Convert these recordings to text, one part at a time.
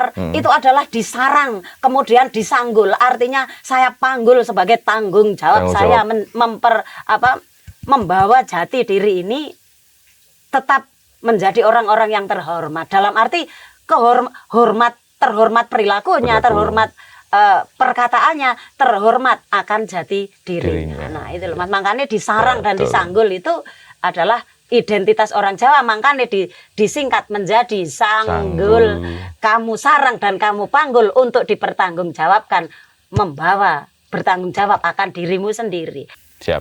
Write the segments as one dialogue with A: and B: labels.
A: keluar itu adalah disarang, kemudian disanggul. Artinya saya panggul sebagai tanggung jawab saya membawa jati diri ini tetap menjadi orang-orang yang terhormat. Dalam arti terhormat perilakunya, terhormat perkataannya, terhormat akan jati dirinya. Nah itu loh Mas, makanya disarang dan disanggul itu adalah identitas orang Jawa, makanya disingkat menjadi sanggul. Kamu sarang dan kamu panggul untuk dipertanggungjawabkan, bertanggung jawab akan dirimu sendiri.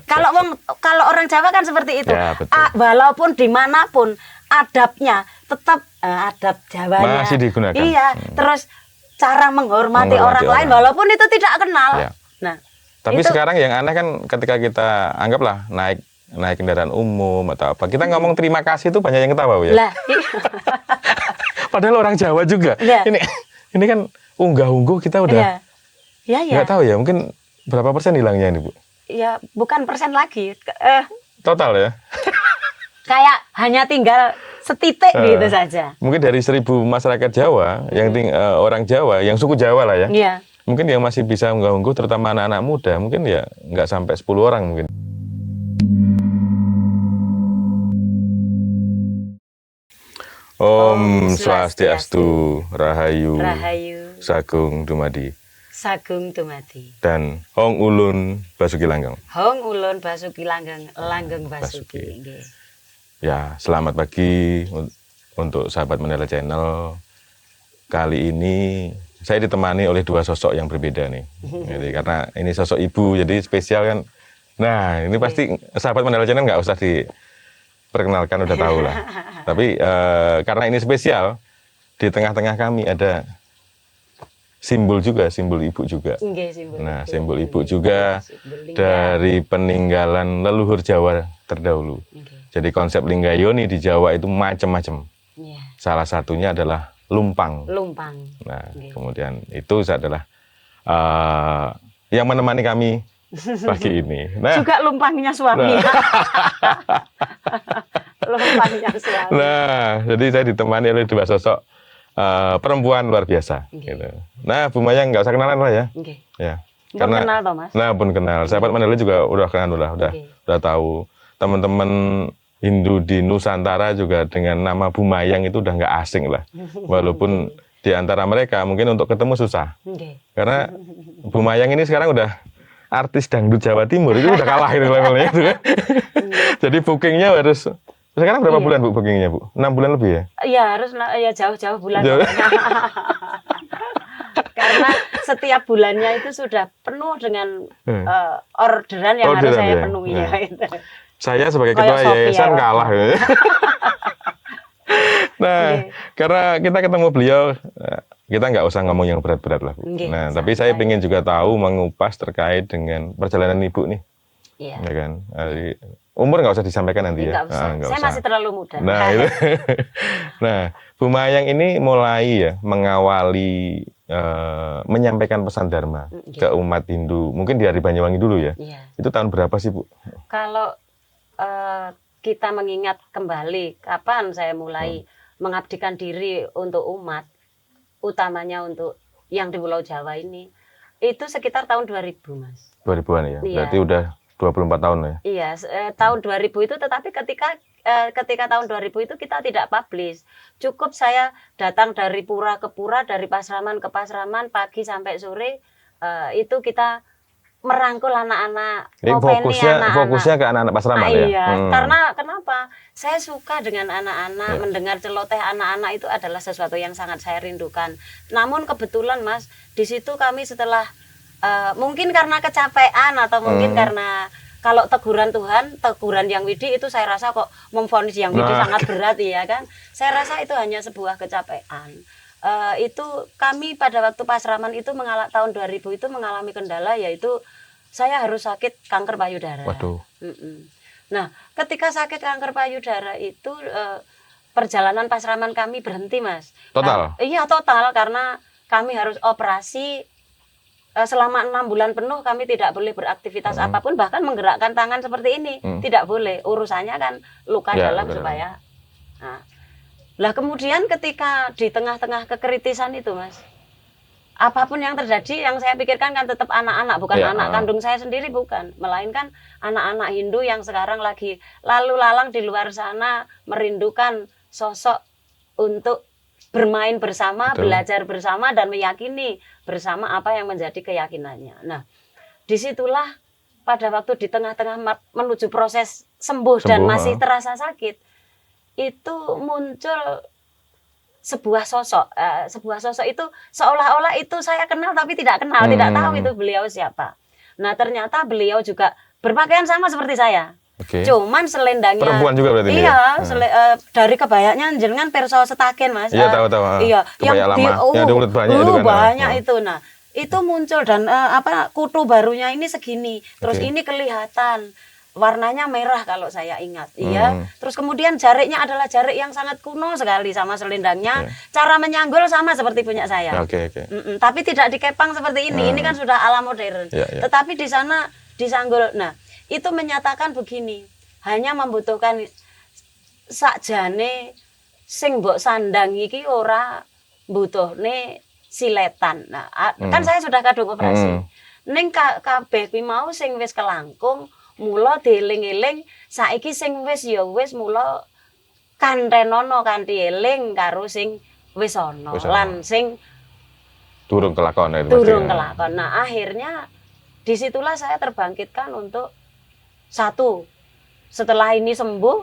A: Kalau orang Jawa kan seperti itu. Ya, walaupun dimanapun adabnya tetap adab Jawanya
B: masih digunakan.
A: Iya, terus cara menghormati orang lain walaupun itu tidak kenal. Ya. Nah,
B: tapi sekarang yang aneh kan ketika kita anggaplah naik kendaraan umum atau apa, kita ngomong terima kasih itu banyak yang ketawa ya.
A: Lah,
B: padahal orang Jawa juga. Ya. Ini kan unggah-ungguh kita udah nggak tahu ya, mungkin berapa persen hilangnya ini Bu?
A: Ya bukan persen lagi.
B: Total ya.
A: Kayak hanya tinggal setitik gitu saja.
B: Mungkin dari 1.000 masyarakat Jawa, yang orang Jawa, yang suku Jawa lah ya.
A: Iya.
B: Mungkin yang masih bisa unggah-ungguh, terutama anak-anak muda, mungkin ya nggak sampai 10 orang mungkin. Om Swastiastu, Rahayu, Sagung Dumadi.
A: Sagung Dumadi.
B: Dan Hong Ulun Basuki Langgeng.
A: Hong Ulun Basuki Langgeng, Langgeng Basuki.
B: Ya, selamat pagi untuk sahabat Mandala Channel. Kali ini saya ditemani oleh dua sosok yang berbeda nih. Jadi, karena ini sosok ibu, jadi spesial kan. Nah, ini pasti sahabat Mandala Channel nggak usah diperkenalkan, udah tahu lah. Tapi karena ini spesial, di tengah-tengah kami ada simbol ibu juga. Nah, simbol ibu juga dari peninggalan leluhur Jawa terdahulu. Jadi konsep Linggayoni di Jawa itu macam-macam. Salah satunya adalah lumpang. Nah, kemudian itu adalah yang menemani kami pagi ini.
A: Nah, juga lumpangnya suami. Lumpangnya suami.
B: Nah, jadi saya ditemani oleh dua sosok perempuan luar biasa. Gitu. Nah, Bu Mayang nggak usah kenalan lah ya. Ya.
A: Karena kenal toh Mas.
B: Nah, pun kenal. Sahabat Mandala juga udah kenal, udah tahu. Teman-teman Hindu di Nusantara juga dengan nama Bu Mayang itu udah nggak asing lah. Walaupun di antara mereka mungkin untuk ketemu susah. Karena Bu Mayang ini sekarang udah artis dangdut Jawa Timur, itu udah kalah itu levelnya itu kan. Jadi bookingnya harus, sekarang berapa bulan Bu bookingnya Bu? 6 bulan lebih ya?
A: Iya harus, ya jauh-jauh bulan. Karena setiap bulannya itu sudah penuh dengan orderan yang harus saya penuhi. Ya.
B: Saya sebagai ketua yayasan kalah. Nah, karena kita ketemu beliau, kita nggak usah ngomong yang berat-berat lah, Bu. Nah, tapi saya ingin juga tahu, mengupas terkait dengan perjalanan Ibu nih. Iya. Ya kan? Umur nggak usah disampaikan nanti ya.
A: Saya masih terlalu muda.
B: Nah, itu. Nah, Bu Mayang ini mulai ya mengawali menyampaikan pesan Dharma ke umat Hindu. Mungkin di Hari Banyuwangi dulu ya. Itu tahun berapa sih, Bu?
A: Kalau kita mengingat kembali kapan saya mulai mengabdikan diri untuk umat, utamanya untuk yang di Pulau Jawa ini, itu sekitar tahun 2000 Mas.
B: 2000-an ya? Berarti udah 24 tahun ya?
A: Iya, tahun 2000 itu, tetapi ketika tahun 2000 itu kita tidak publish. Cukup saya datang dari pura ke pura, dari pasraman ke pasraman, pagi sampai sore, itu kita merangkul anak-anak,
B: fokusnya ke anak-anak pasraman ya.
A: Iya, karena kenapa? Saya suka dengan anak-anak, mendengar celoteh anak-anak itu adalah sesuatu yang sangat saya rindukan. Namun kebetulan Mas, di situ kami setelah mungkin karena kecapean atau mungkin karena kalau teguran Tuhan, teguran Yang Widi itu saya rasa kok memvonis Yang Widi sangat berat ya kan. Saya rasa itu hanya sebuah kecapean. Itu kami pada waktu pasraman itu tahun 2000 itu mengalami kendala, yaitu saya harus sakit kanker payudara.
B: Waduh.
A: Nah, ketika sakit kanker payudara itu perjalanan pasraman kami berhenti Mas.
B: Total?
A: Iya total, karena kami harus operasi selama 6 bulan penuh. Kami tidak boleh beraktivitas apapun, bahkan menggerakkan tangan seperti ini tidak boleh. Urusannya kan luka dalam supaya. Nah, Lah kemudian ketika di tengah-tengah kekritisan itu, Mas, apapun yang terjadi, yang saya pikirkan kan tetap anak-anak, bukan
B: Ya,
A: anak kandung saya sendiri, bukan. Melainkan anak-anak Hindu yang sekarang lagi lalu lalang di luar sana merindukan sosok untuk bermain bersama,
B: betul.
A: belajar bersama, dan meyakini bersama apa yang menjadi keyakinannya. Nah, disitulah pada waktu di tengah-tengah menuju proses sembuh dan masih terasa sakit, itu muncul sebuah sosok itu seolah-olah itu saya kenal tapi tidak kenal, tidak tahu itu beliau siapa. Nah ternyata beliau juga berpakaian sama seperti saya. Cuman selendangnya
B: perempuan juga berarti.
A: Iya, dari kebayanya jenengan perso Setaken, Mas.
B: Iya, tahu.
A: Iya,
B: kebaya lama. Yang ada ulet banyak itu kan.
A: Banyak itu. Nah, itu muncul dan kutu barunya ini segini. Terus ini kelihatan warnanya merah kalau saya ingat. Iya. Terus kemudian jariknya adalah jarik yang sangat kuno sekali sama selendangnya. Cara menyanggul sama seperti punya saya. Tapi tidak dikepang seperti ini. Ini kan sudah ala modern. Tetapi di sana disanggul. Nah, itu menyatakan begini, hanya membutuhkan sakjane sing mbok sandang iki ora butuhne siletan. Nah, kan saya sudah kadung operasi. Ning kabeh kuwi mau sing wis kelangkung, mula dieling-eling, saiki sing wis ya wis mula kantenono kanthi eling karo sing wis ana lan sing
B: durung kelakon itu.
A: Durung kelakon. Nah, akhirnya disitulah saya terbangkitkan untuk satu, setelah ini sembuh,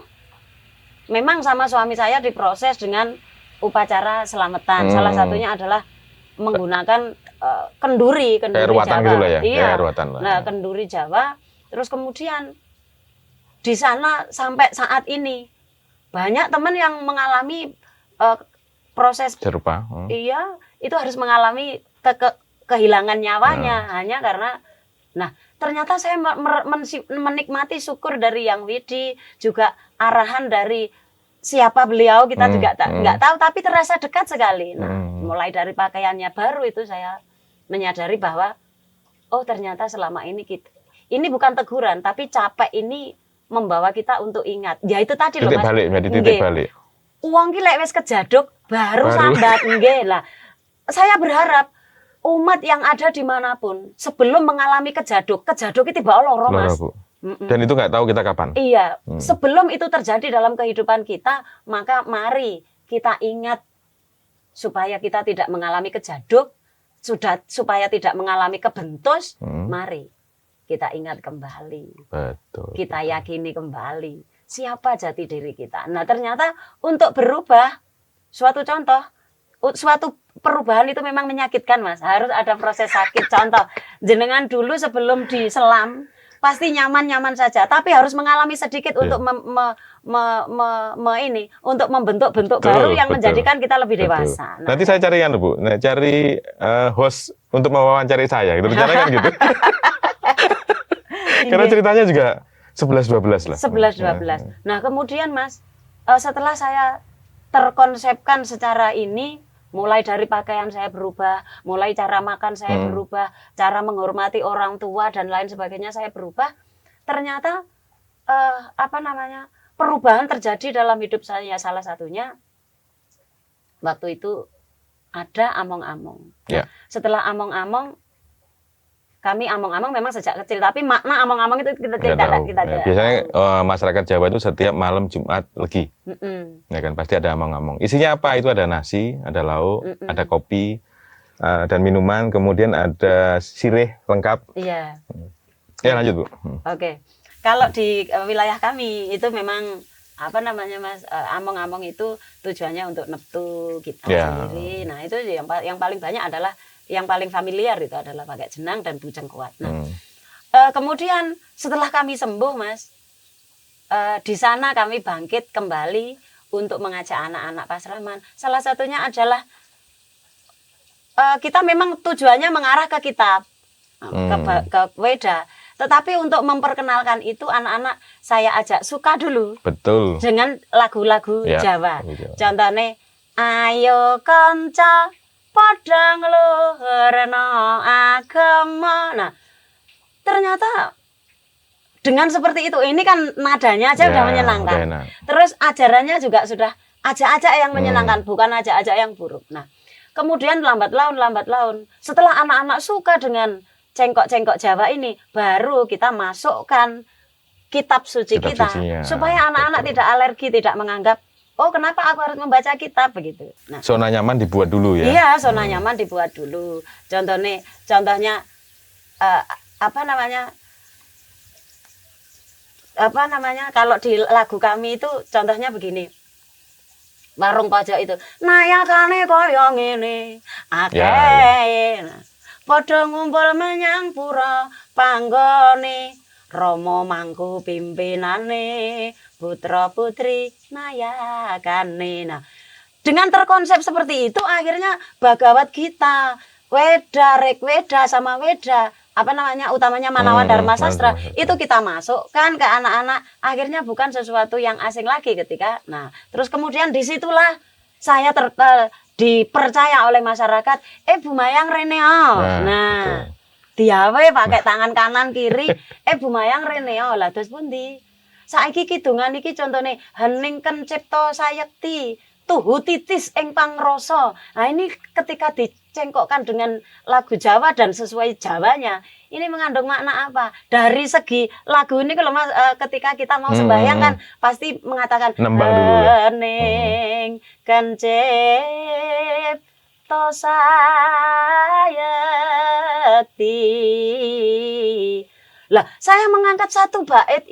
A: memang sama suami saya diproses dengan upacara selamatan. Salah satunya adalah menggunakan kenduri
B: ruatan
A: Jawa.
B: Gitu lah ya?
A: Iya.
B: Ruatan lah.
A: Nah, kenduri Jawa. Terus kemudian di sana sampai saat ini banyak teman yang mengalami proses
B: serupa.
A: Iya, itu harus mengalami kehilangan nyawanya hanya karena. Nah, ternyata saya menikmati syukur dari Yang Widi, juga arahan dari siapa beliau kita juga nggak tahu, tapi terasa dekat sekali. Nah, mulai dari pakaiannya baru itu saya menyadari bahwa oh ternyata selama ini ini bukan teguran, tapi capek ini membawa kita untuk ingat. Ya itu tadi loh, Mas.
B: Titik balik.
A: Uang ki lek wis kejaduk baru sambat nggih lah. Saya berharap umat yang ada dimanapun sebelum mengalami kejaduk itu tiba loro, Mas.
B: Dan itu nggak tahu kita kapan.
A: Iya, sebelum itu terjadi dalam kehidupan kita, maka mari kita ingat supaya kita tidak mengalami kejaduk, supaya tidak mengalami kebentus, mari kita ingat kembali.
B: Betul.
A: Kita yakini kembali siapa jati diri kita. Nah, ternyata untuk berubah, suatu contoh, suatu perubahan itu memang menyakitkan, Mas. Harus ada proses sakit. Contoh, jenengan dulu sebelum diselam pasti nyaman-nyaman saja, tapi harus mengalami sedikit untuk untuk membentuk-bentuk baru yang menjadikan kita lebih dewasa.
B: Nah, nanti saya cari Bu. Nah, cari host untuk mewawancari saya. Gitu caranya kan gitu. Karena ceritanya juga 11-12 lah.
A: 11-12. Nah, kemudian Mas, setelah saya terkonsepkan secara ini, mulai dari pakaian saya berubah, mulai cara makan saya berubah, cara menghormati orang tua dan lain sebagainya saya berubah. Ternyata perubahan terjadi dalam hidup saya. Salah satunya waktu itu ada among-among.
B: Ya.
A: Setelah among-among, kami among-among memang sejak kecil, tapi makna among-among itu kita tidak.
B: Biasanya masyarakat Jawa itu setiap malam Jumat Legi, ya kan pasti ada among-among. Isinya apa? Itu ada nasi, ada lauk, ada kopi dan minuman, kemudian ada sirih lengkap.
A: Iya.
B: Ya lanjut Bu.
A: Oke. Kalau di wilayah kami itu memang Mas, among-among itu tujuannya untuk neptu kita sendiri. Nah itu yang paling banyak adalah yang paling familiar itu adalah pakai jenang dan bujang kuat. Nah, kemudian setelah kami sembuh, Mas, di sana kami bangkit kembali untuk mengajak anak-anak Pasraman. Salah satunya adalah kita memang tujuannya mengarah ke kitab, ke Weda. Tetapi untuk memperkenalkan itu anak-anak saya ajak suka dulu.
B: Betul.
A: Dengan lagu-lagu Jawa. Contohnya, ayo kanca padang luhurna agama. Nah, ternyata dengan seperti itu, ini kan nadanya aja udah menyenangkan. Terus ajarannya juga sudah ajak-ajak yang menyenangkan, bukan ajak-ajak yang buruk. Nah, kemudian lambat laun, setelah anak-anak suka dengan cengkok-cengkok Jawa ini, baru kita masukkan kitab suci kita,
B: sucinya.
A: supaya anak-anak tidak alergi, tidak menganggap, oh kenapa aku harus membaca kitab begitu. Nah,
B: zona nyaman dibuat dulu ya.
A: iya, zona nyaman dibuat dulu. Contohnya apa namanya kalau di lagu kami itu contohnya begini. Warung pojok itu nayakane koyo ngene akeh. Nah, padha ngumpul menyang pura panggone Rama mangku pimpinane putra putri nayakane. Nah, dengan terkonsep seperti itu akhirnya Bhagawat Gita, Weda, Rig Weda sama Weda utamanya Manawa Dharma Sastra itu kita masukkan ke anak-anak, akhirnya bukan sesuatu yang asing lagi ketika terus kemudian disitulah saya dipercaya oleh masyarakat, Bu Mayang Reneo. Diawe pakai tangan kanan kiri, Bu Mayang Reneo lah terus pundi. Saiki kidungan iki contone hening kencipta sayekti tuhu titis ing pangrasa. Nah ini ketika dicengkokkan dengan lagu Jawa dan sesuai Jawanya, ini mengandung makna apa? Dari segi lagu ini kalau ketika kita mau sembahyang kan pasti mengatakan hening kencipta sayekti. Lah, saya mengangkat satu bait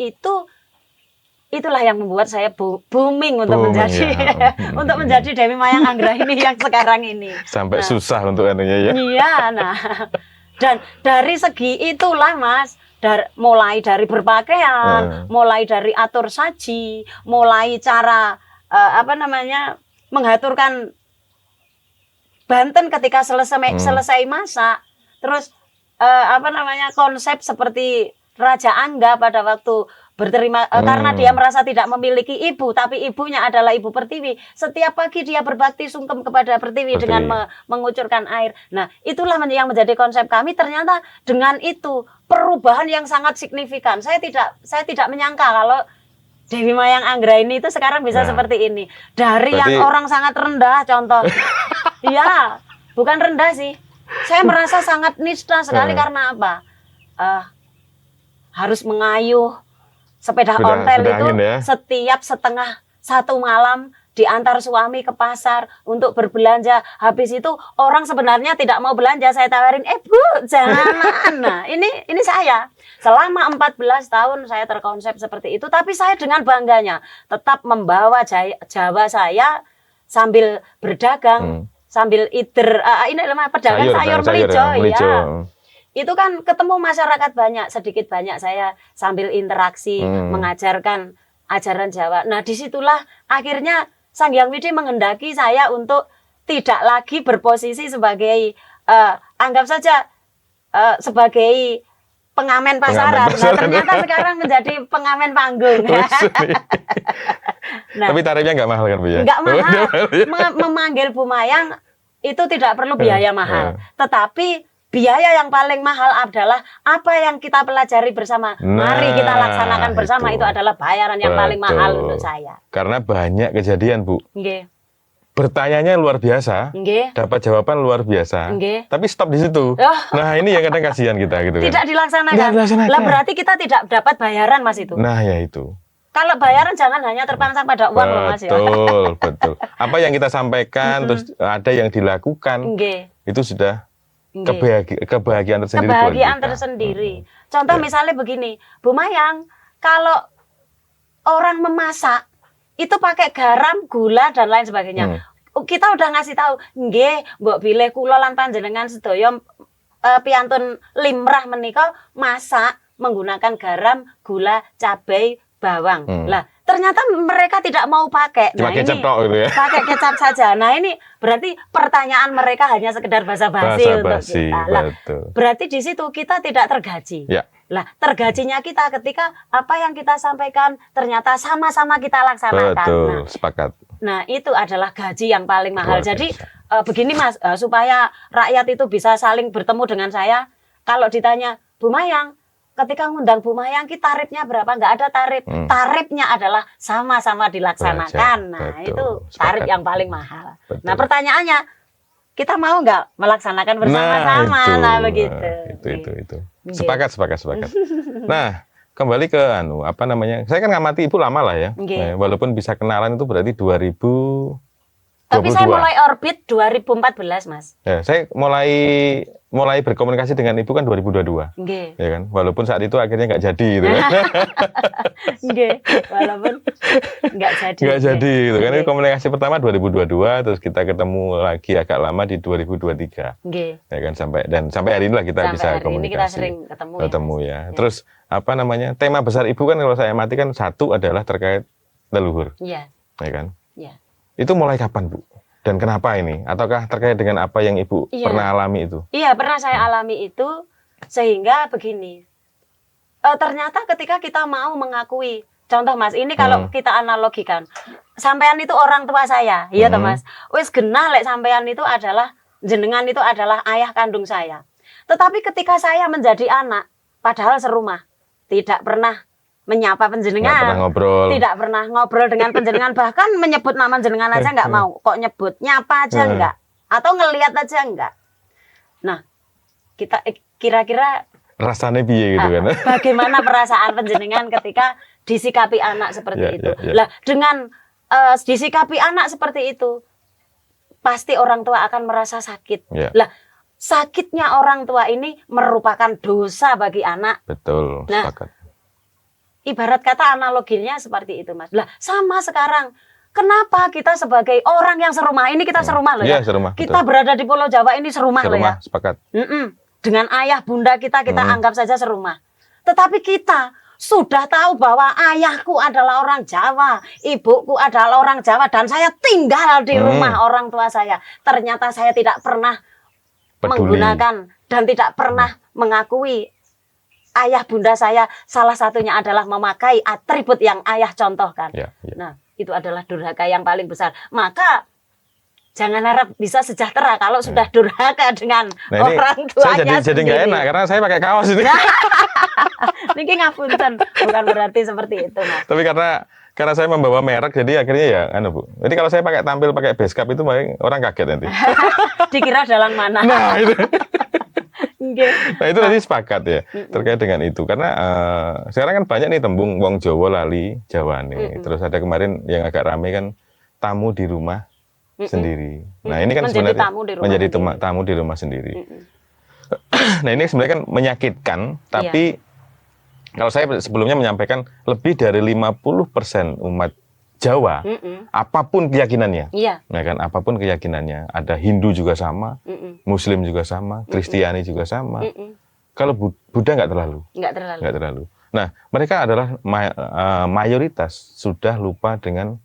A: itulah yang membuat saya booming untuk menjadi untuk menjadi Dewi Mayang Anggraini yang sekarang ini.
B: Sampai susah untuk anunya ya.
A: Iya, dan dari segi itulah Mas, mulai dari berpakaian, mulai dari atur saji, mulai cara mengaturkan Banten ketika selesai masak, terus konsep seperti Raja Angga pada waktu berterima karena dia merasa tidak memiliki ibu, tapi ibunya adalah Ibu Pertiwi. Setiap pagi dia berbakti sungkem kepada Pertiwi dengan mengucurkan air. Nah, itulah yang menjadi konsep kami. Ternyata dengan itu perubahan yang sangat signifikan. Saya tidak menyangka kalau Dewi Mayang Anggraini itu sekarang bisa seperti ini. Dari yang orang sangat rendah, contoh. Iya, bukan rendah sih. Saya merasa sangat nista sekali karena apa? Harus mengayuh sepeda ontel itu setiap satu malam diantar suami ke pasar untuk berbelanja. Habis itu orang sebenarnya tidak mau belanja, saya tawarin, Bu, jangan. Nah, ini saya. Selama 14 tahun saya terkonsep seperti itu, tapi saya dengan bangganya tetap membawa Jawa saya sambil berdagang, sambil pedagang sayur melijo ya. Itu kan ketemu masyarakat banyak, sedikit banyak saya sambil interaksi mengajarkan ajaran Jawa. Nah, disitulah akhirnya Sang Hyang Widi menghendaki saya untuk tidak lagi berposisi sebagai anggap saja sebagai pengamen pasaran. Nah, ternyata sekarang menjadi pengamen panggung.
B: Nah, tapi tarifnya nggak mahal kan Bu ya?
A: Nggak mahal. Memanggil Bu Mayang itu tidak perlu biaya mahal, tetapi biaya yang paling mahal adalah apa yang kita pelajari bersama. Mari kita laksanakan bersama, itu adalah bayaran yang paling mahal untuk saya.
B: Karena banyak kejadian, Bu.
A: Nggih.
B: Bertanyanya luar biasa, dapat jawaban luar biasa, tapi stop di situ. Nah, ini yang kadang kasihan kita gitu kan. Tidak
A: dilaksanakan. Lah berarti kita tidak dapat bayaran Mas itu.
B: Nah, ya itu.
A: Kalau bayaran jangan hanya terpangsang pada uang loh Mas ya.
B: Betul. Apa yang kita sampaikan terus ada yang dilakukan. Itu sudah kebahagiaan tersendiri.
A: Kebahagiaan tersendiri. Contoh misalnya begini, Bu Mayang, kalau orang memasak itu pakai garam, gula dan lain sebagainya. Kita udah ngasih tahu, nggih, mbok bilih kula lan panjenengan sedaya piantun limrah menika masak menggunakan garam, gula, cabai, bawang. Lah, ternyata mereka tidak mau pakai.
B: Cuma kecap tok gitu ya.
A: Pakai kecap saja. Nah, ini berarti pertanyaan mereka hanya sekedar basa-basi untuk kita. Lah, berarti di situ kita tidak tergaji.
B: Ya.
A: Lah, tergajinya kita ketika apa yang kita sampaikan ternyata sama-sama kita laksanakan.
B: Betul, sepakat.
A: Nah, itu adalah gaji yang paling mahal. Jadi begini Mas, supaya rakyat itu bisa saling bertemu dengan saya, kalau ditanya, Bu Mayang, ketika ngundang Bu Mayangki tarifnya berapa? Nggak ada tarif. Tarifnya adalah sama-sama dilaksanakan. Nah,
B: betul.
A: itu tarif yang paling mahal. Betul. Nah, pertanyaannya, kita mau nggak melaksanakan bersama-sama? Nah, begitu.
B: Itu. Sepakat. Nah, kembali ke apa namanya? Saya kan ngamati Ibu lama lah ya. Nah, walaupun bisa kenalan itu berarti 2022.
A: Tapi saya mulai orbit 2014, Mas.
B: Ya, saya mulai berkomunikasi dengan Ibu kan 2022. Ya kan? Walaupun saat itu akhirnya nggak jadi gitu kan.
A: Walaupun nggak jadi.
B: Nggak jadi gitu kan. Ini komunikasi pertama 2022, terus kita ketemu lagi agak lama di 2023. Ya kan, sampai hari inilah kita bisa komunikasi. Ini kita sering ketemu ya. Terus apa namanya? Tema besar Ibu kan kalau saya amati kan satu adalah terkait leluhur. Iya. Ya kan? Iya. Itu mulai kapan, Bu? Dan kenapa ini? Ataukah terkait dengan apa yang Ibu pernah alami itu? Iya,
A: pernah saya alami itu, sehingga begini. Ternyata ketika kita mau mengakui, contoh Mas, ini kalau kita analogikan, sampean itu orang tua saya, iya toh Mas? Wis genah lek sampean itu adalah, jenengan itu adalah ayah kandung saya. Tetapi ketika saya menjadi anak, padahal serumah, tidak pernah menyapa penjenengan, tidak pernah ngobrol dengan penjenengan, bahkan menyebut nama jenengan aja nggak mau, kok nyebut, nyapa aja nggak, atau ngelihat aja nggak. Nah, kita kira-kira
B: rasanya piye gitu kan?
A: Bagaimana perasaan penjenengan ketika disikapi anak seperti itu? Lah, dengan disikapi anak seperti itu, pasti orang tua akan merasa sakit. Lah, sakitnya orang tua ini merupakan dosa bagi anak.
B: Betul, sepakat.
A: Ibarat kata analoginya seperti itu, Mas. Lah, sama sekarang. Kenapa kita sebagai orang yang serumah, ini kita serumah loh ya.
B: Serumah,
A: kita berada di Pulau Jawa ini serumah loh ya.
B: Sepakat.
A: Dengan ayah bunda kita anggap saja serumah. Tetapi kita sudah tahu bahwa ayahku adalah orang Jawa, ibuku adalah orang Jawa, dan saya tinggal di rumah orang tua saya. Ternyata saya tidak pernah menggunakan dan tidak pernah mengakui ayah bunda saya, salah satunya adalah memakai atribut yang ayah contohkan. Nah, itu adalah durhaka yang paling besar. Maka jangan harap bisa sejahtera kalau sudah durhaka dengan orang tuanya
B: saya jadi nggak enak karena saya pakai kaos ini.
A: Ini ngapunten, bukan berarti seperti itu, Mas.
B: Tapi karena saya membawa merek, jadi akhirnya ya, Bu. Jadi kalau saya tampil pakai base cap itu orang kaget nanti.
A: Dikira dalang mana?
B: Nah, itu. Nah itu tadi sepakat ya terkait dengan itu karena sekarang kan banyak nih tembung wong Jawa lali Jawa nih. Terus ada kemarin yang agak rame kan tamu di rumah sendiri. Nah ini kan sebenarnya menjadi tamu di rumah sendiri. Nah ini sebenarnya kan menyakitkan, tapi kalau saya sebelumnya menyampaikan lebih dari 50% umat Jawa, apapun keyakinannya, nah kan apapun keyakinannya, ada Hindu juga sama, Muslim juga sama, Kristiani juga sama. Kalau Buddha nggak terlalu. Nah mereka adalah mayoritas sudah lupa dengan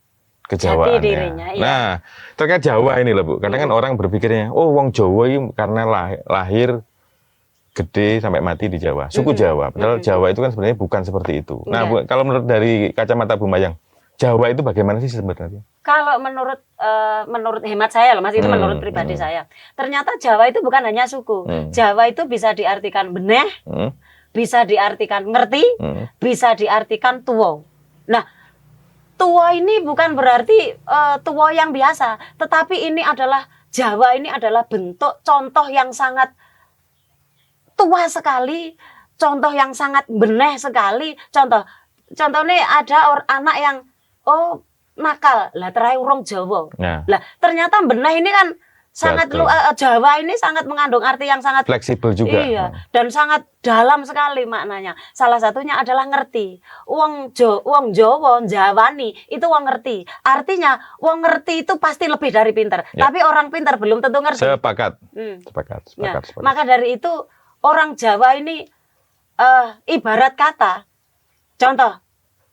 B: kejawaannya. Nah terkait Jawa ini lah Bu, kadang kan orang berpikirnya, oh wong Jawa ini karena lahir gede sampai mati di Jawa, suku Jawa. Padahal Jawa itu kan sebenarnya bukan seperti itu. Nah Bu, kalau menurut dari kacamata Bu Mayang, Jawa itu bagaimana sih sebenarnya?
A: Kalau menurut hemat saya loh, Mas, itu menurut pribadi saya. Ternyata Jawa itu bukan hanya suku. Jawa itu bisa diartikan beneh, bisa diartikan ngerti, bisa diartikan tuwo. Nah, tuwo ini bukan berarti tuwo yang biasa, tetapi ini adalah Jawa ini adalah bentuk contoh yang sangat tua sekali, contoh yang sangat beneh sekali. Contohnya ada anak yang nakal lah terai urung Jawa. Lah ternyata beneh ini kan sangat Jawa ini sangat mengandung arti yang sangat
B: fleksibel juga.
A: Iya, dan sangat dalam sekali maknanya. Salah satunya adalah ngerti. Wong Jawa, Jawani itu wong ngerti. Artinya wong ngerti itu pasti lebih dari pinter. Tapi orang pinter belum tentu ngerti.
B: Sepakat.
A: Maka dari itu orang Jawa ini ibarat kata, contoh,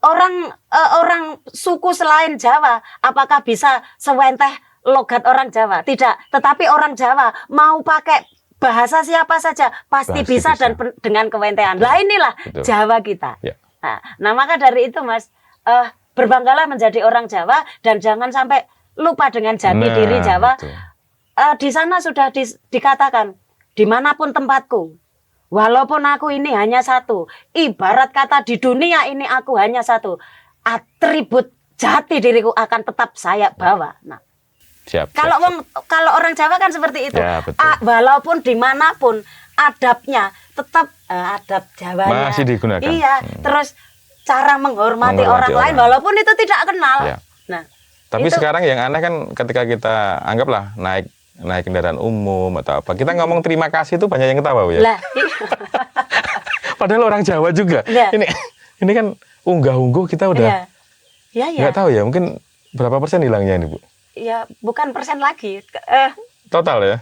A: orang suku selain Jawa, apakah bisa sewenteh logat orang Jawa? Tidak. Tetapi orang Jawa mau pakai bahasa siapa saja pasti bisa dan dengan kewentehan. Lah inilah Jawa kita. Nah, maka dari itu Mas, berbanggalah menjadi orang Jawa dan jangan sampai lupa dengan jati diri Jawa. Di sana sudah dikatakan, dimanapun tempatku, walaupun aku ini hanya satu, ibarat kata di dunia ini aku hanya satu, atribut jati diriku akan tetap saya bawa. Nah,
B: Siap.
A: kalau orang Jawa kan seperti itu.
B: Ya, betul.
A: Walaupun dimanapun adabnya tetap adab Jawanya.
B: Masih digunakan.
A: Iya. Terus cara menghormati orang lain walaupun itu tidak kenal.
B: Ya.
A: Nah,
B: tapi sekarang yang aneh kan ketika kita anggaplah naik kendaraan umum atau apa, kita ngomong terima kasih itu banyak yang ketawa ya.
A: Lah,
B: Padahal orang Jawa juga.
A: Ya.
B: Ini kan unggah-ungguh kita udah nggak tahu ya, mungkin berapa persen hilangnya ini Bu?
A: Ya bukan persen lagi.
B: Total ya.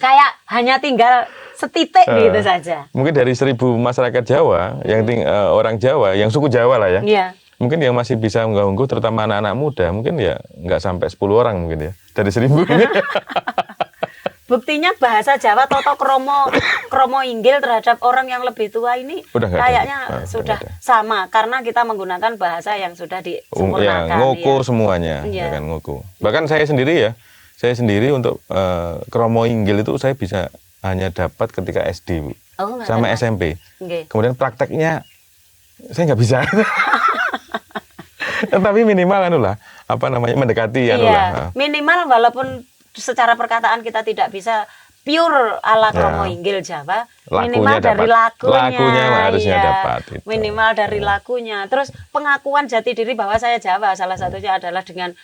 A: Kayak hanya tinggal setitik gitu saja.
B: Mungkin dari 1.000 masyarakat Jawa, yang orang Jawa, yang suku Jawa lah ya.
A: Iya.
B: Mungkin yang masih bisa unggah-ungguh, terutama anak-anak muda, mungkin ya nggak sampai 10 orang mungkin ya. Dari 1.000 ini.
A: Buktinya bahasa Jawa Toto kromo inggil terhadap orang yang lebih tua ini kayaknya sudah sama. Karena kita menggunakan bahasa yang sudah disempurnakan.
B: Ya, ngukur semuanya. Ya kan, ngukur. Bahkan saya sendiri untuk kromo inggil itu saya bisa hanya dapat ketika SD Bu. Sama SMP. Kemudian prakteknya saya nggak bisa. Tapi minimal mendekati
A: minimal walaupun secara perkataan kita tidak bisa pure ala kromo inggil Jawa, minimal dari lakunya harusnya dapat itu. Minimal dari lakunya. Terus pengakuan jati diri bahwa saya Jawa, salah satunya adalah dengan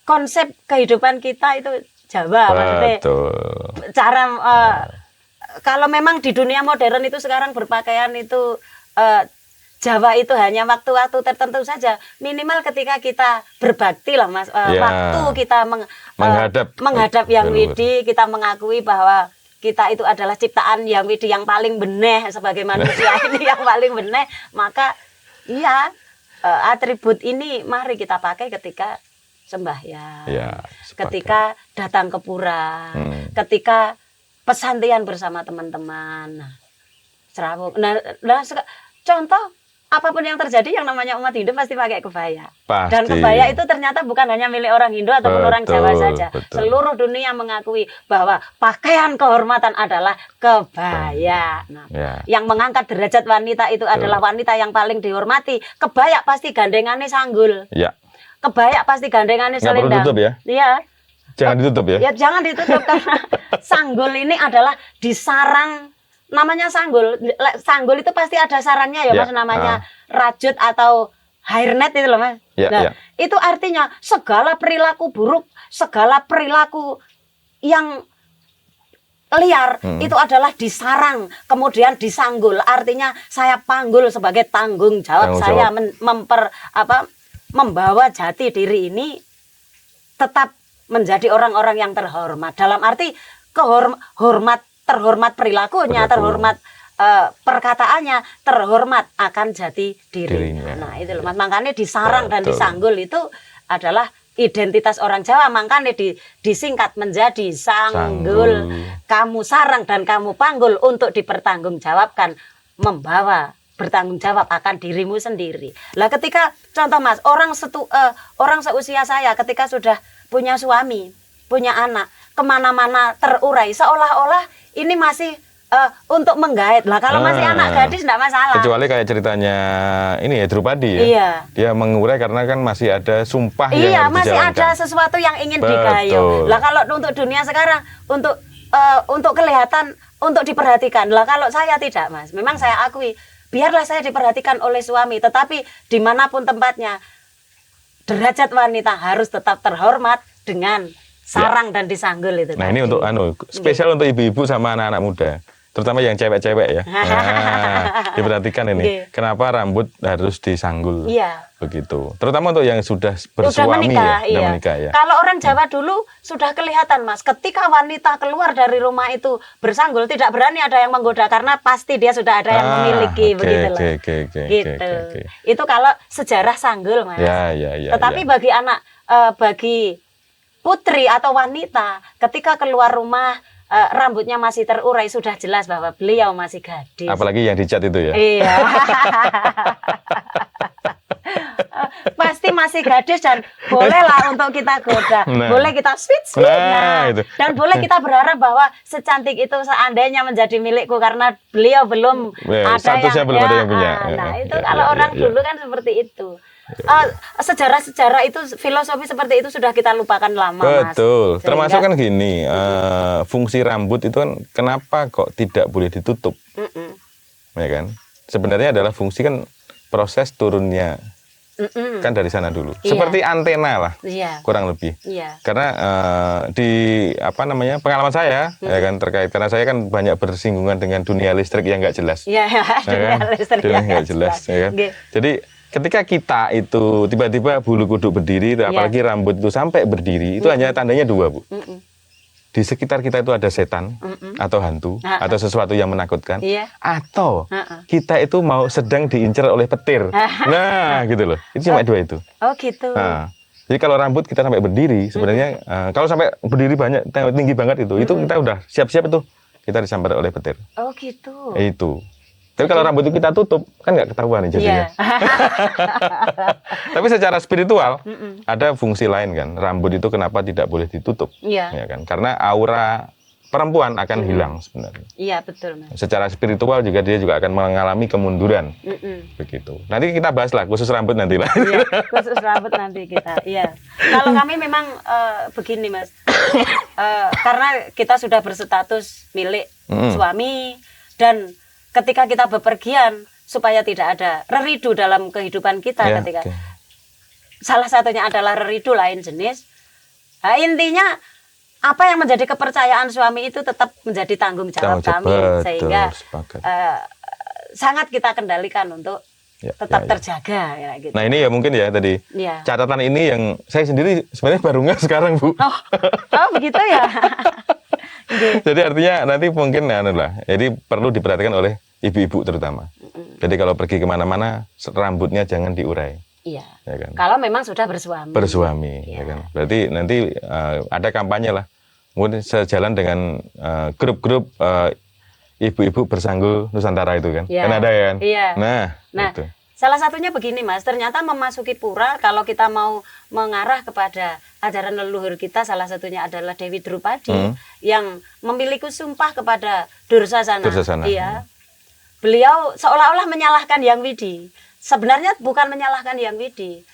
A: konsep kehidupan kita itu Jawa. Maksudnya cara kalau memang di dunia modern itu sekarang berpakaian itu Jawa itu hanya waktu-waktu tertentu saja. Minimal ketika kita berbakti lah Mas. Waktu kita menghadap Yang Widi, kita mengakui bahwa kita itu adalah ciptaan Yang Widi yang paling benih sebagai manusia ini yang paling benih. Maka atribut ini mari kita pakai ketika sembahyang, ketika datang ke pura, ketika pesantian bersama teman-teman. Nah, contoh apapun yang terjadi yang namanya umat Hindu pasti pakai kebaya.
B: Pasti.
A: Dan kebaya itu ternyata bukan hanya milik orang Hindu ataupun orang Jawa saja. Seluruh dunia mengakui bahwa pakaian kehormatan adalah kebaya. Nah, yang mengangkat derajat wanita itu adalah wanita yang paling dihormati. Kebaya pasti gandengannya sanggul.
B: Ya.
A: Kebaya pasti gandengannya selendang.
B: Nggak perlu tutup ya?
A: Iya.
B: Jangan ditutup ya?
A: Ya jangan ditutup karena sanggul ini adalah disarang. Namanya sanggul. Sanggul itu pasti ada sarangnya ya Mas, namanya rajut atau hairnet itu loh Mas. Itu artinya segala perilaku buruk, segala perilaku yang liar itu adalah disarang, kemudian disanggul. Artinya saya panggul sebagai tanggung jawab saya membawa jati diri ini tetap menjadi orang-orang yang terhormat. Dalam arti terhormat perilakunya, terhormat perkataannya, terhormat akan jati dirinya. Nah itu loh Mas, makanya disarang dan disanggul itu adalah identitas orang Jawa, makanya disingkat menjadi sanggul. Kamu sarang dan kamu panggul untuk dipertanggungjawabkan, bertanggung jawab akan dirimu sendiri. Lah ketika contoh Mas, orang seusia saya ketika sudah punya suami, punya anak, kemana-mana terurai, seolah-olah ini masih untuk menggait. Lah kalau masih anak gadis enggak masalah.
B: Kecuali kayak ceritanya ini ya Drupadi ya. Iya. Dia mengurai karena kan masih ada sumpah yang harus
A: masih
B: dijalankan.
A: Ada sesuatu yang ingin digayung. Lah kalau untuk dunia sekarang untuk kelihatan, untuk diperhatikan. Lah kalau saya tidak Mas, memang saya akui biarlah saya diperhatikan oleh suami, tetapi dimanapun tempatnya derajat wanita harus tetap terhormat dengan sarang dan disanggul itu.
B: Nah, ini untuk spesial untuk ibu-ibu sama anak-anak muda, terutama yang cewek-cewek ya. Nah, diperhatikan ini. Kenapa rambut harus disanggul? Iya. Begitu. Terutama untuk yang sudah bersuami
A: menikah,
B: sudah menikah ya.
A: Kalau orang Jawa dulu sudah kelihatan Mas, ketika wanita keluar dari rumah itu bersanggul, tidak berani ada yang menggoda karena pasti dia sudah ada yang memiliki begitu loh. Gitu. Itu kalau sejarah sanggul Mas. Tetapi bagi bagi putri atau wanita ketika keluar rumah rambutnya masih terurai, sudah jelas bahwa beliau masih gadis.
B: Apalagi yang dicat itu ya.
A: Iya. pasti masih gadis dan bolehlah untuk kita goda, boleh kita sweet, dan boleh kita berharap bahwa secantik itu seandainya menjadi milikku karena beliau belum ada yang
B: punya.
A: Nah itu kalau orang dulu kan seperti itu. Sejarah-sejarah itu, filosofi seperti itu sudah kita lupakan lama, Mas.
B: Betul. Termasuk kan gini, fungsi rambut itu kan kenapa kok tidak boleh ditutup, ya kan? Sebenarnya adalah fungsi kan proses turunnya kan dari sana dulu, seperti antena lah, kurang lebih. Karena di pengalaman saya, ya kan terkait karena saya kan banyak bersinggungan dengan dunia listrik yang nggak jelas, dunia nggak jelas, ya kan. Jadi ketika kita itu tiba-tiba bulu kuduk berdiri, apalagi rambut itu sampai berdiri, itu hanya tandanya dua, Bu. Di sekitar kita itu ada setan atau hantu atau sesuatu yang menakutkan, atau kita itu mau sedang diincar oleh petir. Nah, gitu loh. Itu cuma dua itu.
A: Oh, gitu.
B: Nah, jadi kalau rambut kita sampai berdiri, sebenarnya kalau sampai berdiri banyak, tinggi banget itu kita udah siap-siap itu kita disambar oleh petir.
A: Oh, gitu.
B: Itu. Tapi kalau rambut itu kita tutup, kan nggak ketahuan nih jadinya. Tapi secara spiritual, ada fungsi lain kan. Rambut itu kenapa tidak boleh ditutup? Ya kan? Karena aura perempuan akan hilang sebenarnya. Iya, betul, Mas. Secara spiritual juga dia juga akan mengalami kemunduran. Begitu. Nanti kita bahas lah, khusus rambut nanti lah.
A: Iya, khusus rambut nanti kita. Iya. Kalau kami memang begini, Mas. Karena kita sudah berstatus milik suami, dan ketika kita bepergian supaya tidak ada reridu dalam kehidupan kita, salah satunya adalah reridu lain jenis. Nah, intinya apa yang menjadi kepercayaan suami itu tetap menjadi tanggung jawab kami, sehingga sangat kita kendalikan untuk tetap terjaga ya, gitu.
B: Nah ini ya mungkin ya tadi catatan ini yang saya sendiri sebenarnya baru nggak sekarang, Bu.
A: Oh begitu ya.
B: Jadi artinya nanti mungkin jadi perlu diperhatikan oleh ibu-ibu terutama. Jadi kalau pergi kemana-mana rambutnya jangan diurai.
A: Iya.
B: Ya kan?
A: Kalau memang sudah bersuami.
B: Ya kan. Berarti nanti ada kampanye lah. Mungkin sejalan dengan grup-grup ibu-ibu bersanggul Nusantara itu kan. Kan ada ya kan.
A: Iya.
B: Nah
A: itu. Salah satunya begini, Mas, ternyata memasuki pura, kalau kita mau mengarah kepada ajaran leluhur kita, salah satunya adalah Dewi Drupadi yang memiliki sumpah kepada Dursasana. Iya. Beliau seolah-olah menyalahkan Yang Widi. Sebenarnya bukan menyalahkan Yang Widi,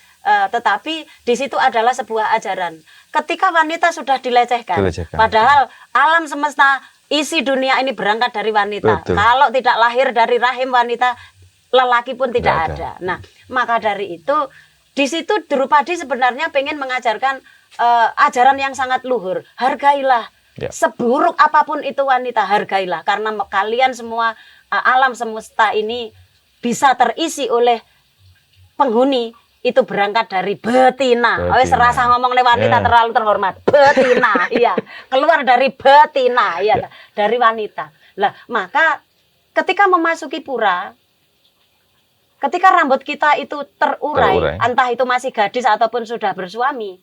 A: tetapi di situ adalah sebuah ajaran. Ketika wanita sudah dilecehkan. Padahal alam semesta, isi dunia ini berangkat dari wanita. Betul. Kalau tidak lahir dari rahim wanita, lelaki pun tidak ada. Nah, maka dari itu di situ Drupadi sebenarnya pengen mengajarkan ajaran yang sangat luhur. Hargailah, seburuk apapun itu wanita, hargailah, karena kalian semua alam semesta ini bisa terisi oleh penghuni itu berangkat dari betina. Wes serasa ngomong wanita terlalu terhormat. Betina, iya, keluar dari betina, iya, dari wanita. Lah, maka ketika memasuki pura, ketika rambut kita itu terurai, entah itu masih gadis ataupun sudah bersuami,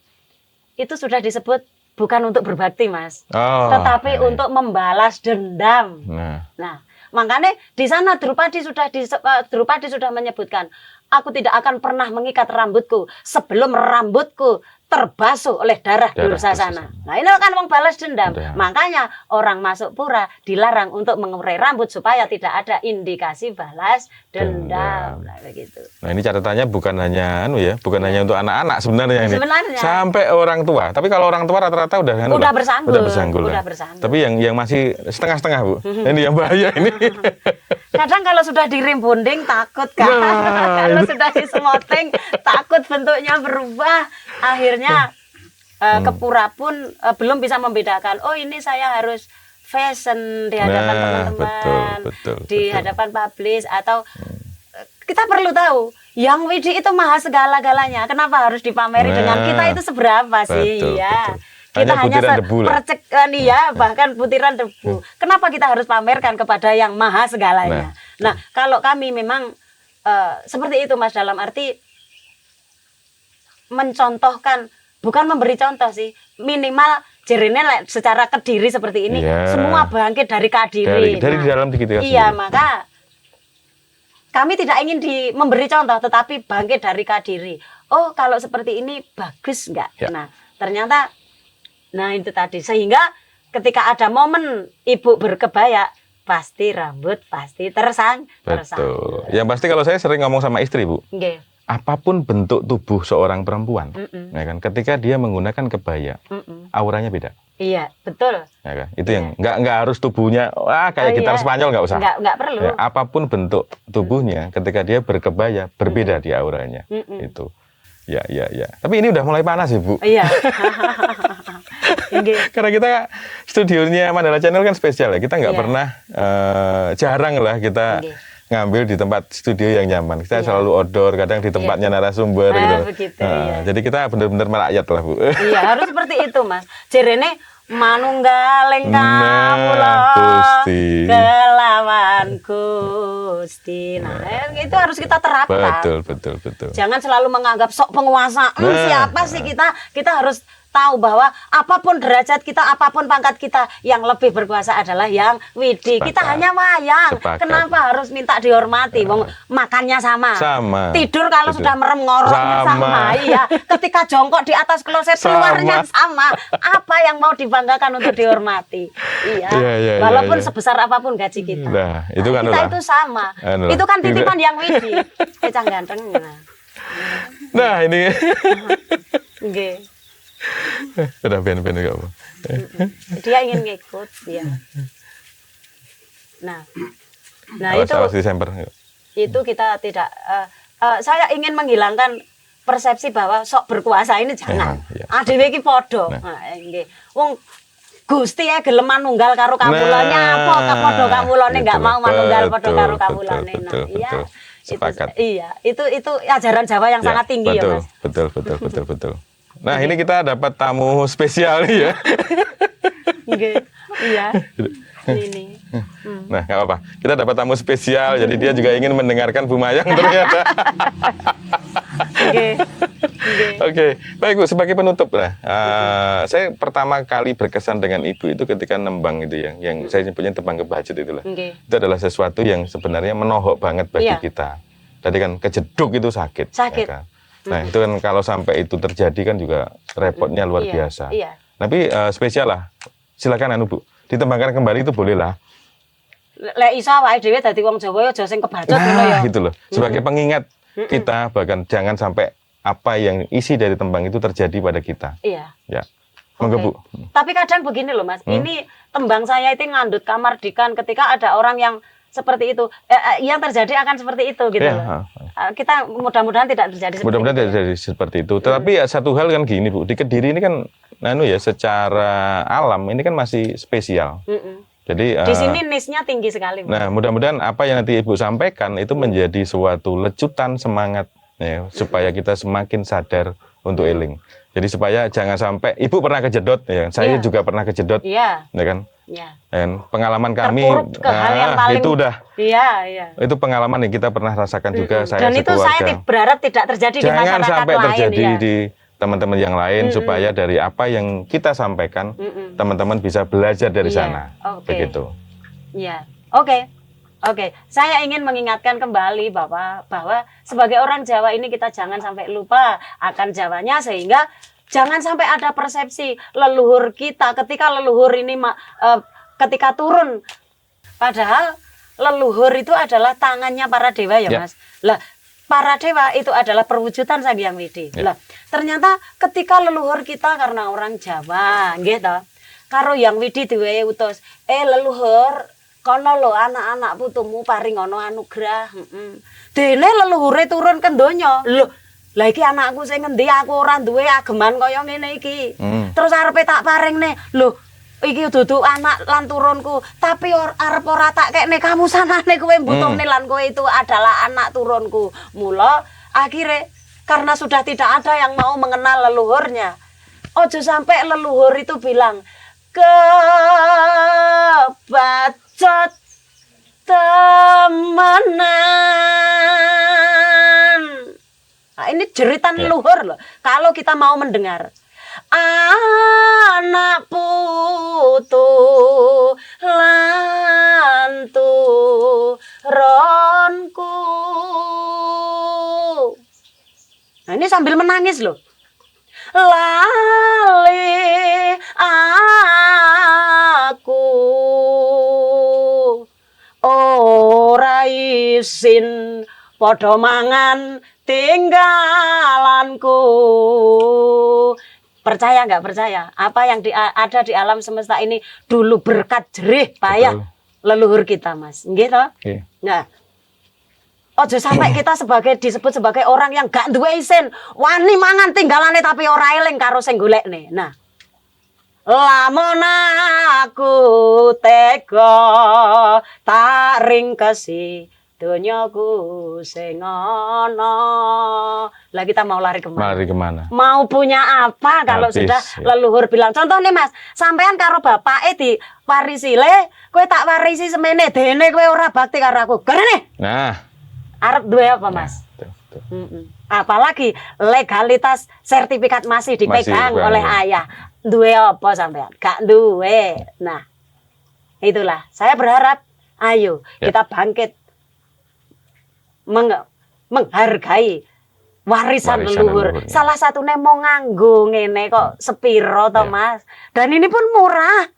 A: itu sudah disebut bukan untuk berbakti, Mas, tetapi untuk membalas dendam. Nah, makanya di sana Drupadi sudah menyebutkan, aku tidak akan pernah mengikat rambutku sebelum rambutku terbasuh oleh darah Dursasana. Nah, ini kan membalas dendam. Makanya orang masuk pura dilarang untuk mengurai rambut supaya tidak ada indikasi balas dendam. Nah, begitu.
B: Nah, ini catatannya bukan hanya bukan hanya untuk anak-anak sebenarnya ini. Sampai orang tua. Tapi kalau orang tua rata-rata udah bersanggul. Tapi yang masih setengah-setengah, Bu. Ini yang bahaya ini.
A: Kadang kalau sudah dirimbunding takut kan. Kalau sudah disemoteng takut bentuknya berubah. Akhirnya ke pura pun belum bisa membedakan. Oh, ini saya harus fashion di hadapan teman-teman, di hadapan publis, atau kita perlu tahu Yang Widi itu maha segala-galanya. Kenapa harus dipameri dengan kita itu seberapa sih? Kita hanya percekan bahkan butiran debu. Kenapa kita harus pamerkan kepada yang maha segalanya? Nah, kalau kami memang seperti itu, Mas, dalam arti mencontohkan, bukan memberi contoh sih, minimal jerene secara kediri seperti ini, semua bangkit dari kadiri.
B: Dari dalam diri kita.
A: Iya, maka kami tidak ingin memberi contoh, tetapi bangkit dari kadiri. oh kalau seperti ini bagus nggak?
B: Ya.
A: Nah ternyata, nah itu tadi, sehingga ketika ada momen ibu berkebaya, pasti rambut pasti tersang.
B: Betul. Yang pasti kalau saya sering ngomong sama istri, Bu,
A: Nggih.
B: apapun bentuk tubuh seorang perempuan,
A: Mm-mm.
B: ya kan, ketika dia menggunakan kebaya,
A: Mm-mm.
B: auranya beda.
A: Iya betul.
B: Ya kan? Itu yang nggak harus tubuhnya kayak gitar
A: Iya.
B: Spanyol, nggak usah.
A: Nggak perlu.
B: Ya, apapun bentuk tubuhnya, ketika dia berkebaya berbeda dia auranya.
A: Mm-mm.
B: Itu. Ya. Tapi ini udah mulai panas, Ibu.
A: Iya. Nggih.
B: Karena kita studionya Mandala Channel kan spesial ya. Kita nggak
A: Iya.
B: pernah jarang lah kita
A: Nggih.
B: ngambil di tempat studio yang nyaman. Kita
A: Iya.
B: selalu outdoor, kadang di tempatnya narasumber gitu.
A: Begitu, iya.
B: Jadi kita benar-benar merakyat lah, Bu.
A: Iya harus seperti itu mas. Jerene manunggaling
B: Nah,
A: kawula
B: Gusti.
A: kelawan Gusti. Nah, itu harus kita terapkan.
B: Betul.
A: Jangan selalu menganggap sok penguasa.
B: Nah.
A: Siapa sih kita? Kita harus tahu bahwa apapun derajat kita, apapun pangkat kita, yang lebih berkuasa adalah yang widi.
B: Sepakat.
A: Kita hanya wayang.
B: Sepakat.
A: Kenapa harus minta dihormati? Wong makannya sama.
B: Sama.
A: Tidur kalau
B: Betul.
A: sudah merem ngoroknya sama.
B: Sama.
A: Iya. Ketika jongkok di atas kloset
B: Sama.
A: keluarnya sama. Apa yang mau dibanggakan untuk dihormati? Iya.
B: Iya,
A: Walaupun
B: iya.
A: sebesar apapun gaji kita.
B: Nah, itu kan
A: kita
B: lah.
A: itu sama.
B: Anu lah.
A: Itu kan titipan yang widi. Kecang ganteng.
B: Nah, ini
A: Nggih.
B: udah ben enggak apa.
A: Dia ingin ngikut dia. Nah
B: Awas
A: itu
B: Desember.
A: kita tidak saya ingin menghilangkan persepsi bahwa sok berkuasa ini jangan.
B: Iya.
A: Adewe iki padha. Nah, nggih. Wong Gusti ya gelem manunggal karo kawulane apa padha kawulane enggak mau manunggal padha karo kawulane. Nah, iya.
B: Sepakat.
A: Itu ajaran Jawa yang sangat tinggi ya, Mas.
B: Betul. Nah, ini kita dapat tamu spesial nih ya.
A: Nggih. Iya. Ini.
B: Nah, nggak apa-apa. Kita dapat tamu spesial, jadi dia juga ingin mendengarkan Bu Mayang ternyata.
A: Nggih.
B: Oke, baik Bu. Sebagai penutup lah, saya pertama kali berkesan dengan Ibu itu ketika nembang itu ya, yang saya nyebutnya tembang kebajet itulah.
A: Nggih.
B: Itu adalah sesuatu yang sebenarnya menohok banget bagi
A: Iya.
B: kita. Tadi kan kejeduk itu sakit.
A: Sakit.
B: Ya kan? Nah, itu kan kalau sampai itu terjadi kan juga repotnya luar
A: Iya,
B: biasa.
A: iya.
B: Tapi spesial lah. Silakan anu Bu, ditembangkan kembali itu boleh lah.
A: Lek iso awake dhewe dadi wong Jawa ya aja sing kebacut ngono ya.
B: Nah, gitu loh. Sebagai pengingat kita, bahkan jangan sampai apa yang isi dari tembang itu terjadi pada kita.
A: Iya.
B: Ya. Monggo Bu.
A: Tapi kadang begini loh Mas, ini tembang saya itu ngandut kamardikan ketika ada orang yang seperti itu, yang terjadi akan seperti itu gitu
B: Ya,
A: loh. Kita mudah-mudahan tidak terjadi seperti
B: Mudah-mudahan
A: itu.
B: tidak terjadi seperti itu. Tetapi ya satu hal kan gini Bu, di Kediri ini kan secara alam ini kan masih spesial. Jadi
A: Di sini niche-nya tinggi sekali. Bu.
B: nah, mudah-mudahan apa yang nanti Ibu sampaikan itu menjadi suatu lecutan semangat ya, supaya kita semakin sadar untuk eling. Jadi supaya jangan sampai Ibu pernah kejedot ya, saya
A: Iya.
B: juga pernah kejedot,
A: Iya,
B: ya kan?
A: iya.
B: Dan pengalaman kami
A: Terpuruk ke hal yang paling
B: itu udah
A: Iya.
B: itu pengalaman yang kita pernah rasakan juga saya
A: Dan itu saya
B: sekeluarga.
A: berharap tidak terjadi di
B: Jangan
A: masyarakat
B: sampai
A: lain.
B: terjadi
A: Ya.
B: di teman-teman yang lain supaya dari apa yang kita sampaikan teman-teman bisa belajar dari
A: Iya,
B: sana.
A: oke.
B: Begitu.
A: Iya. Oke. Saya ingin mengingatkan kembali bahwa sebagai orang Jawa ini kita jangan sampai lupa akan Jawanya, sehingga jangan sampai ada persepsi leluhur kita ketika leluhur ini ketika turun, padahal leluhur itu adalah tangannya para dewa ya,
B: Ya.
A: Mas. Lah, para dewa itu adalah perwujudan Sang Hyang Widi.
B: Ya.
A: Lah, ternyata ketika leluhur kita karena orang Jawa, nggih to, karo Hyang Widi diwehi utus, leluhur kono lho anak-anak putumu paring ono anugerah. Dene leluhure turun ke donya. Lho, lah iki anakku sing ngendi, aku ora duwe ageman kaya ngene iki. Terus arepe tak paringne. Lho, iki dudu anak lan turunku, tapi arep ora tak kekne kamu sanane kowe mbutuhne lan kowe itu adalah anak turunku. Mula akhirnya karena sudah tidak ada yang mau mengenal leluhurnya. Ojo sampai leluhur itu bilang kebat temenan. Nah, ini jeritan leluhur loh. Kalau kita mau mendengar anak putu lan turunku. Nah, Nah, ini sambil menangis loh. Lali aku ora isin padha mangan tinggalanku. Percaya nggak percaya? Apa yang ada di alam semesta ini dulu berkat jerih payah leluhur kita, Mas. Nggih toh?
B: Nggih.
A: Nah, ojo sampai kita disebut sebagai orang yang gak duwe isin, wani mangan tinggalane tapi ora eling karo sing golekne. Nah, lamun aku tega tak ringkesi donyaku sing ana. Lah kita mau lari kemana?
B: Lari kemana?
A: Mau punya apa kalau
B: Habis,
A: sudah
B: ya.
A: leluhur bilang. Contoh nih Mas, sampean karo bapake di warisi le, kowe tak warisi semene dene kowe ora bakti karo aku. Garene.
B: Nah,
A: Arep duwe apa Mas?
B: betul.
A: Apalagi legalitas sertifikat masih dipegang
B: Masih,
A: oleh
B: ya.
A: ayah. Duwe apa sampean? Gak duwe. Nah, itulah. Saya berharap, ayo
B: Ya.
A: kita bangkit menghargai warisan leluhur.
B: leluhurnya.
A: Salah satunya mau nganggo ngene kok sepiro toh
B: Ya.
A: Mas. Dan ini pun murah.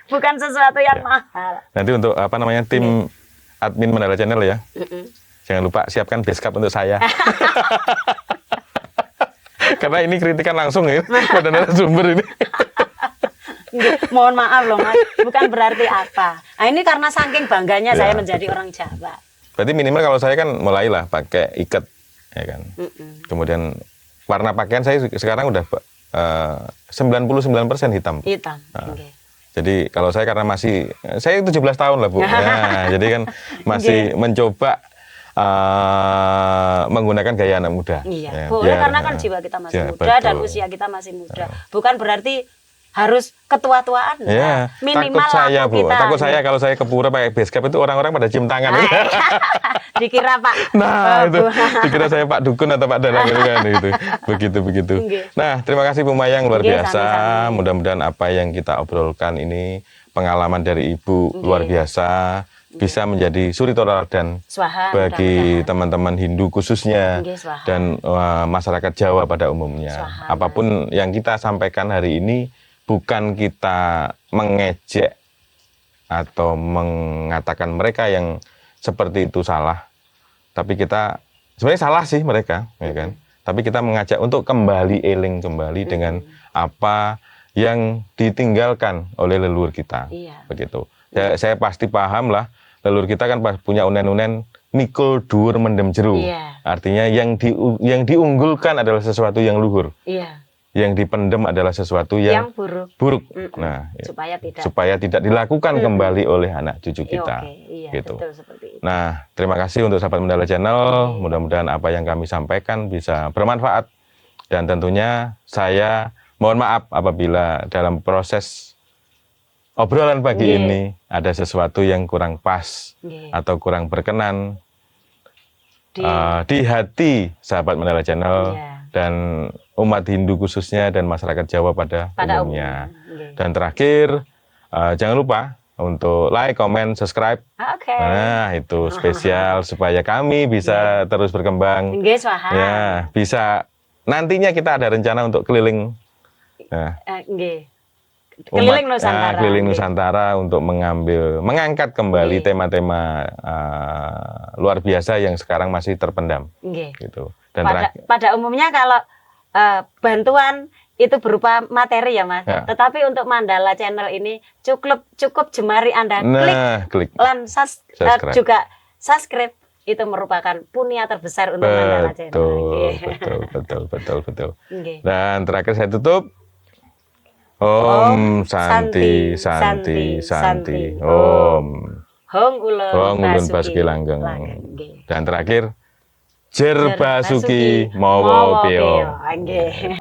A: Bukan sesuatu yang mahal.
B: Nanti untuk apa namanya tim admin Mandala Channel ya, jangan lupa siapkan base cap untuk saya. Karena ini kritikan langsung ya pada narasumber ini.
A: Mohon maaf loh Mas, bukan berarti apa. Nah, ini karena saking bangganya
B: Ya,
A: saya menjadi orang Jawa.
B: Berarti minimal kalau saya kan mulailah pakai ikat, ya kan. Kemudian warna pakaian saya sekarang udah 99% hitam.
A: Hitam.
B: Nah,
A: Oke.
B: Jadi kalau saya karena saya 17 tahun lah Bu. Nah, jadi kan masih mencoba menggunakan gaya anak muda.
A: Iya,
B: Ya,
A: boleh
B: biar,
A: karena kan jiwa kita masih
B: ya,
A: muda dan
B: betul.
A: usia kita masih muda. Bukan berarti harus ketua-tuaan.
B: Ya,
A: Minimal
B: takut saya
A: laku
B: Bu.
A: kita.
B: Takut saya kalau saya ke pura pakai base cap itu orang-orang pada cium tangan.
A: Dikira Pak.
B: Nah, itu
A: Bu.
B: dikira saya Pak Dukun atau Pak Dalang gitu kan itu. Begitu.
A: Nggih.
B: Nah, terima kasih Bu Mayang luar
A: Nggih,
B: biasa.
A: sami-sami.
B: Mudah-mudahan apa yang kita obrolkan ini pengalaman dari Ibu luar biasa bisa menjadi suri tauladan
A: Swaha,
B: bagi
A: mudah-mudahan.
B: teman-teman Hindu khususnya
A: Nggih, swaha.
B: dan masyarakat Jawa pada umumnya.
A: Swaha.
B: Apapun yang kita sampaikan hari ini bukan kita mengejek atau mengatakan mereka yang seperti itu salah, tapi kita sebenarnya salah sih mereka, ya kan? Tapi kita mengajak untuk kembali eling kembali dengan apa yang ditinggalkan oleh leluhur kita,
A: Iya.
B: begitu. Saya pasti paham lah, leluhur kita kan punya unen-unen mikul dhuwur mendem jeru.
A: Iya.
B: Artinya yang diunggulkan adalah sesuatu yang luhur.
A: Iya.
B: Yang dipendem adalah sesuatu yang buruk. Nah, supaya tidak dilakukan kembali oleh anak cucu kita.
A: Iya,
B: gitu.
A: betul seperti itu.
B: Nah, terima kasih untuk sahabat Mandala Channel. Mudah-mudahan apa yang kami sampaikan bisa bermanfaat. Dan tentunya saya mohon maaf apabila dalam proses obrolan pagi ini ada sesuatu yang kurang pas atau kurang berkenan di hati sahabat Mandala Channel dan umat Hindu khususnya dan masyarakat Jawa pada umumnya. Dan terakhir, jangan lupa untuk like, comment, subscribe.
A: Oke.
B: Nah, itu spesial supaya kami bisa terus berkembang.
A: Nggih, swaha.
B: Ya, bisa nantinya kita ada rencana untuk keliling. Nah,
A: Nggih. Keliling Nusantara.
B: Keliling Nusantara untuk mengangkat kembali tema-tema luar biasa yang sekarang masih terpendam.
A: Nggih.
B: Gitu. Dan
A: pada umumnya kalau bantuan itu berupa materi ya Mas.
B: Ya.
A: Tetapi untuk Mandala Channel ini cukup jemari Anda klik lan
B: subscribe.
A: juga subscribe, itu merupakan punya terbesar untuk Mandala Channel.
B: Betul.
A: Nggih.
B: Dan terakhir saya tutup. Om Santi. Om
A: Hong Ulun
B: Basuki Langgeng.
A: Nggih.
B: Dan terakhir Jer Basuki Mawa Peo.
A: Nggih.